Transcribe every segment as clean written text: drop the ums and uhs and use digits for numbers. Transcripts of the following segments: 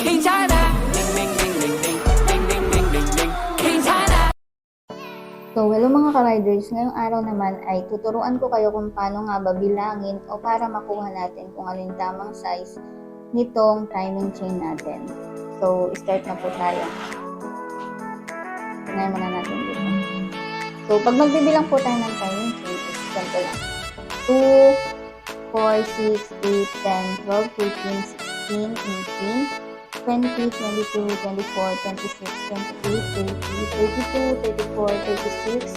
King China. Ding ding ding ding ding ding ding ding ding ding. King China. So, hello mga ka-riders, ngayong araw naman ay tuturuan ko kayo kung paano nga ba bilangin o para makuha natin kung alin tamang size nitong timing chain natin. So, start na po tayo. Tingnan muna natin dito. So, pag magbibilang po tayo ng timing chain, is ganito lang. 2, 4, 6, 8, 10, 12, 13, 16, 18, 20, 22, 24, 26, 28, 30, 32, 34, 36,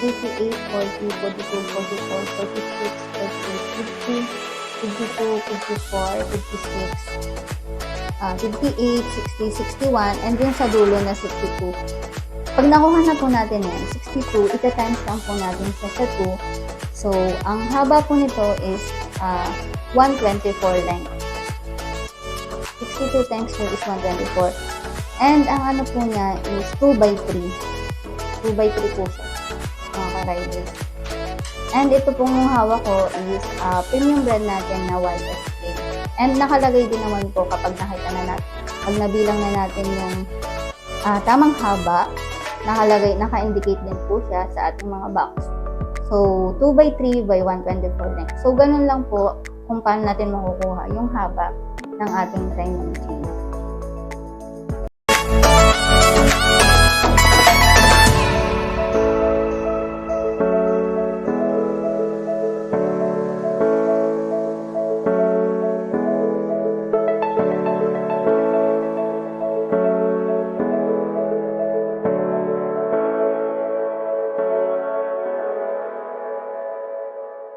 38, 40, 42, 44, 46, 48, 50, 52, 54, 56, 58, 60, 61, and yung sa dulo na 62. Pag nakuha na po natin yan, 62, ita-times lang po natin siya sa 2. So, ang haba po nito is 124 length. 62 times 4 is 124. And ang ano po niya is 2 by 3. 2 by 3 po siya, mga ka-riders. And ito pong hawak ko is premium brand natin na YSK. And nakalagay din naman po kapag nakita na natin, pag nabilang na natin yung tamang haba, naka-indicate din po siya sa ating mga box. So, 2 by 3 by 124 length. So, ganun lang po kung paano natin makukuha yung haba ng ating timing chain.